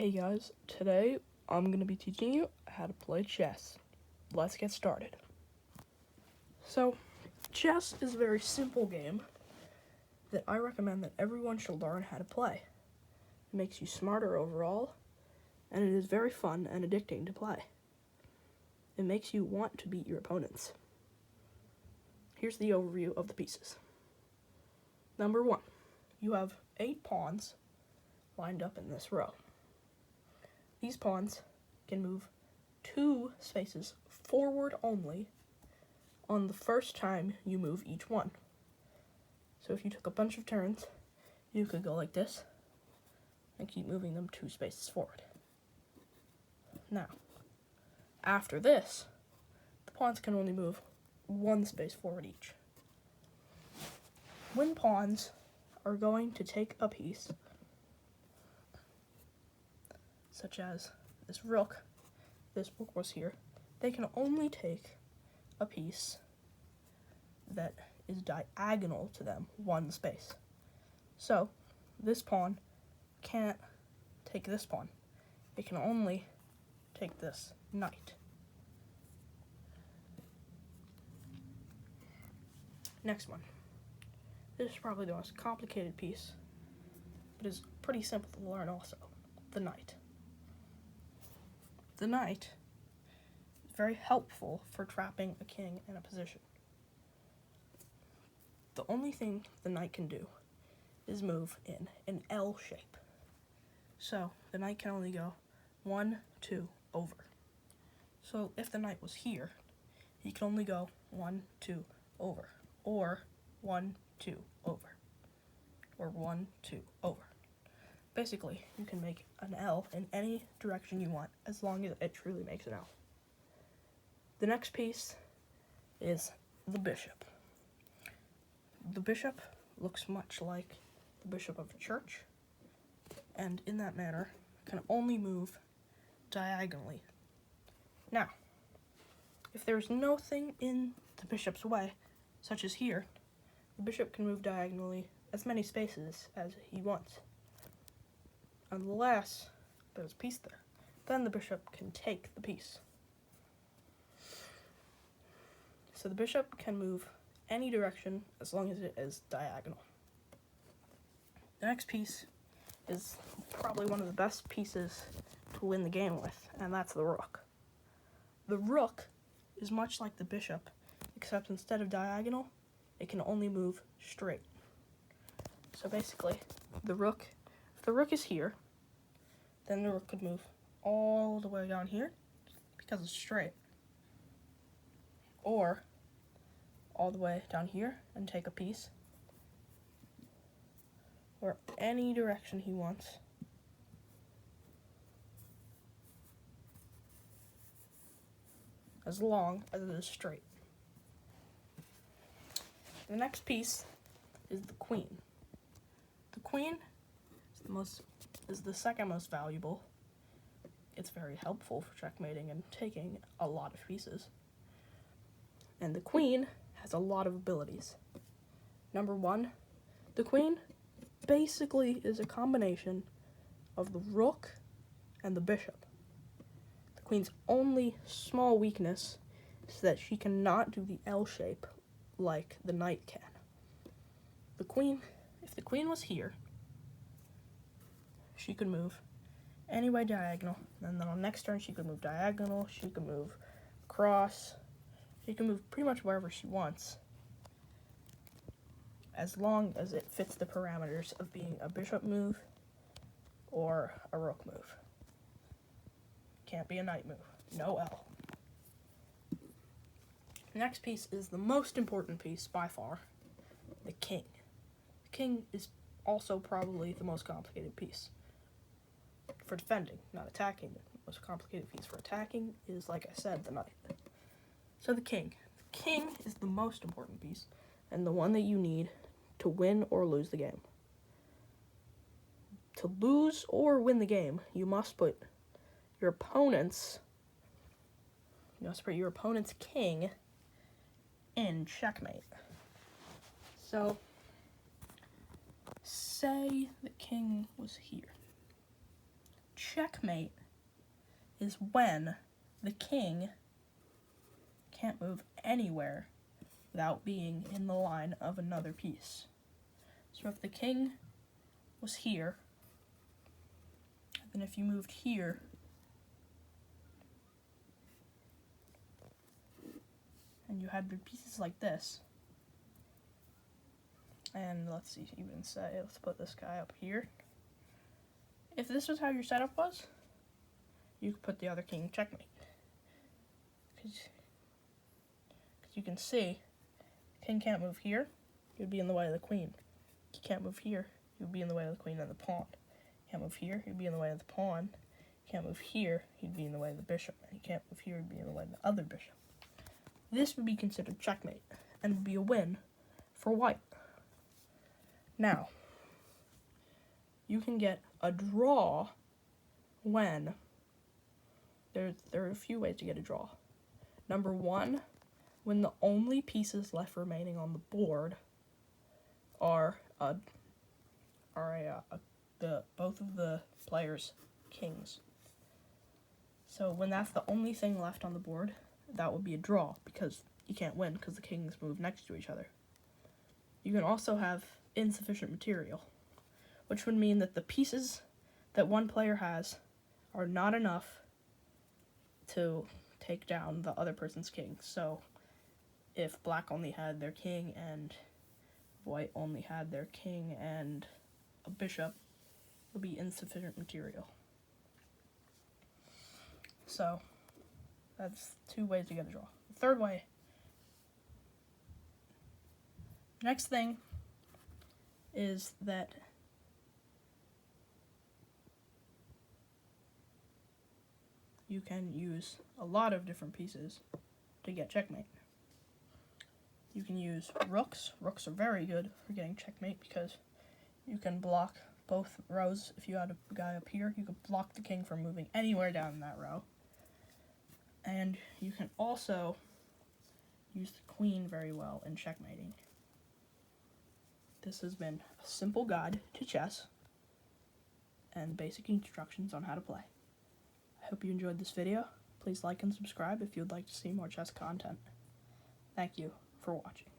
Hey guys, today I'm going to be teaching you how to play chess. Let's get started. So, chess is a very simple game that I recommend that everyone should learn how to play. It makes you smarter overall, and it is very fun and addicting to play. It makes you want to beat your opponents. Here's the overview of the pieces. Number 1, you have 8 pawns lined up in this row. These pawns can move 2 spaces forward only on the first time you move each one. So if you took a bunch of turns, you could go like this and keep moving them 2 spaces forward. Now, after this, the pawns can only move 1 space forward each. When pawns are going to take a piece, such as this rook was here, they can only take a piece that is diagonal to them 1 space. So this pawn can't take this pawn. It can only take this knight. Next one. This is probably the most complicated piece, but it's pretty simple to learn also. The knight. The knight is very helpful for trapping a king in a position. The only thing the knight can do is move in an L shape. So the knight can only go 1, 2, over. So if the knight was here, he can only go 1, 2, over, or 1, 2, over, or 1, 2, over. Basically, you can make an L in any direction you want, as long as it truly makes an L. The next piece is the bishop. The bishop looks much like the bishop of a church, and in that manner, can only move diagonally. Now, if there's nothing in the bishop's way, such as here, the bishop can move diagonally as many spaces as he wants. Unless there's a piece there, then the bishop can take the piece. So the bishop can move any direction as long as it is diagonal. The next piece is probably one of the best pieces to win the game with, and that's the rook. The rook is much like the bishop, except instead of diagonal, it can only move straight. So basically, if the rook is here, then the rook could move all the way down here because it's straight, or all the way down here and take a piece, or any direction he wants. As long as it is straight. The next piece is the queen. The queen is the second most valuable. It's very helpful for checkmating and taking a lot of pieces. And the queen has a lot of abilities. Number 1, the queen basically is a combination of the rook and the bishop. The queen's only small weakness is that she cannot do the L shape like the knight can. If the queen was here, she could move any way diagonal, and then on next turn she could move diagonal, she could move across, she can move pretty much wherever she wants, as long as it fits the parameters of being a bishop move or a rook move. Can't be a knight move. No L. The next piece is the most important piece by far, the king. The king is also probably the most complicated piece for defending, not attacking. The most complicated piece for attacking is, like I said, the knight. So the king. The king is the most important piece, and the one that you need to win or lose the game. To lose or win the game, you must put your opponent's king in checkmate. So, say the king was here. checkmate is when the king can't move anywhere without being in the line of another piece. So if the king was here, then if you moved here, and you had your pieces like this, and let's put this guy up here. If this was how your setup was, you could put the other king checkmate. Because you can see, king can't move here, he would be in the way of the queen. He can't move here, he would be in the way of the queen and the pawn. Can't move here, he'd be in the way of the pawn. Can't move here, he'd be in the way of the bishop. And he can't move here, he'd be in the way of the other bishop. This would be considered checkmate, and would be a win for white. Now, you can get a draw when there are a few ways to get a draw. Number one, when the only pieces left remaining on the board are both of the players' kings. So when that's the only thing left on the board, that would be a draw, because you can't win because the kings move next to each other. You can also have insufficient material, which would mean that the pieces that one player has are not enough to take down the other person's king. So if black only had their king and white only had their king and a bishop, it would be insufficient material. So that's two ways to get a draw. The third way, next thing is that you can use a lot of different pieces to get checkmate. You can use rooks. Rooks are very good for getting checkmate because you can block both rows. If you had a guy up here, you could block the king from moving anywhere down that row. And you can also use the queen very well in checkmating. This has been a simple guide to chess and basic instructions on how to play. I hope you enjoyed this video. Please like and subscribe if you would like to see more chess content. Thank you for watching.